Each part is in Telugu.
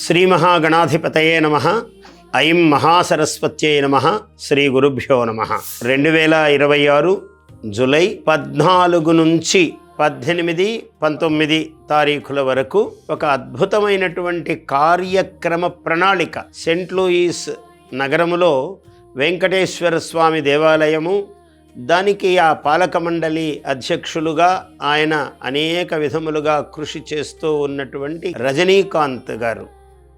శ్రీమహాగణాధిపతయే నమః. ఐం మహాసరస్వత్యై నమః. శ్రీ గురుభ్యో నమః. 2026 జూలై 14 నుంచి 18, 19 తారీఖుల వరకు ఒక అద్భుతమైనటువంటి కార్యక్రమ ప్రణాళిక సెంట్ లూయిస్ నగరములో వెంకటేశ్వర స్వామి దేవాలయము, దానికి ఆ పాలక మండలి అధ్యక్షులుగా ఆయన అనేక విధములుగా కృషి చేస్తూ ఉన్నటువంటి రజనీకాంత్ గారు,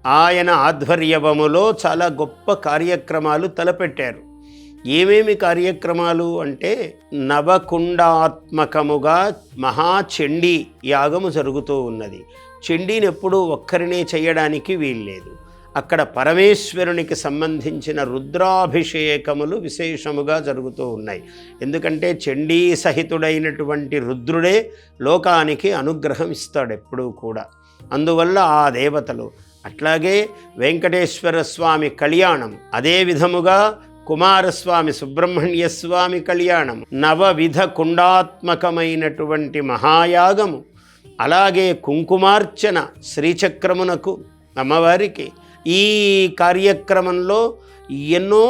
ఆయన ఆధ్వర్యములో చాలా గొప్ప కార్యక్రమాలు తలపెట్టారు. ఏమేమి కార్యక్రమాలు అంటే, నవకుండాత్మకముగా మహాచండీ యాగము జరుగుతూ ఉన్నది. చండీని ఎప్పుడూ ఒక్కరినే చేయడానికి వీల్లేదు. అక్కడ పరమేశ్వరునికి సంబంధించిన రుద్రాభిషేకములు విశేషముగా జరుగుతూ ఉన్నాయి. ఎందుకంటే చండీ సహితుడైనటువంటి రుద్రుడే లోకానికి అనుగ్రహం ఇస్తాడు ఎప్పుడూ కూడా. అందువల్ల ఆ దేవతలు, అట్లాగే వెంకటేశ్వర స్వామి కళ్యాణం, అదే విధముగా కుమారస్వామి సుబ్రహ్మణ్య స్వామి కళ్యాణం, నవవిధ కుండాత్మకమైనటువంటి మహాయాగము, అలాగే కుంకుమార్చన శ్రీచక్రమునకు అమ్మవారికి. ఈ కార్యక్రమంలో ఎన్నో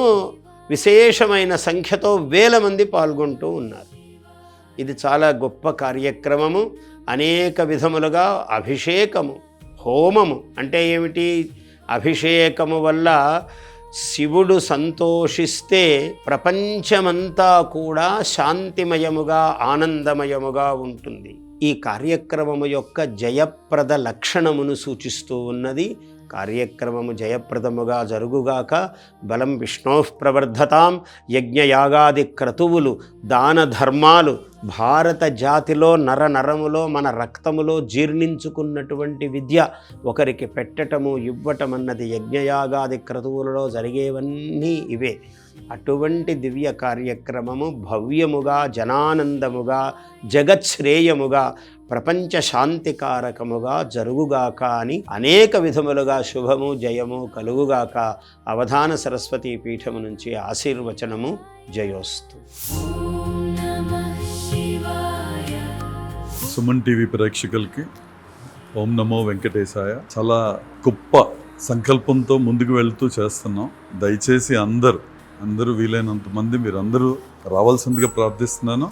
విశేషమైన సంఖ్యతో వేల మంది పాల్గొంటూ ఉన్నారు. ఇది చాలా గొప్ప కార్యక్రమము. అనేక విధములుగా అభిషేకము, హోమము అంటే ఏమిటి? అభిషేకము వల్ల శివుడు సంతోషిస్తే ప్రపంచమంతా కూడా శాంతిమయముగా ఆనందమయముగా ఉంటుంది. ఈ కార్యక్రమము యొక్క జయప్రద లక్షణమును సూచిస్తూ ఉన్నది. కార్యక్రమము జయప్రదముగా జరుగుగాక. బలం విష్ణోః ప్రవర్ధతాం. యజ్ఞయాగాది క్రతువులు, దాన ధర్మాలు, భారత జాతిలో నరనరములో మన రక్తములో జీర్ణించుకున్నటువంటి విద్య ఒకరికి పెట్టటము, ఇవ్వటం అన్నది యజ్ఞయాగాది క్రతువులలో జరిగేవన్నీ ఇవే. అటువంటి దివ్య కార్యక్రమము భవ్యముగా, జనానందముగా, జగత్శ్రేయముగా, ప్రపంచ శాంతికారకముగా జరుగుగాక అని అనేక విధములుగా శుభము జయము కలుగుగాక. అవధాన సరస్వతీ పీఠము నుంచి ఆశీర్వచనము. జయోస్తు. సుమన్ టీవీ ప్రేక్షకులకి ఓం నమో వెంకటేశాయ. చాలా గొప్ప సంకల్పంతో ముందుకు వెళ్తూ చేస్తున్నాం. దయచేసి అందరూ వీలైనంత మంది మీరందరూ రావాల్సిందిగా ప్రార్థిస్తున్నాను.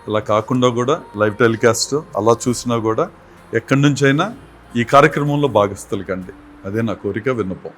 అలా కాకుండా కూడా లైవ్ టెలికాస్ట్ అలా చూసినా కూడా ఎక్కడి నుంచైనా ఈ కార్యక్రమంలో భాగస్థులు కండి. అదే నా కోరిక, విన్నపం.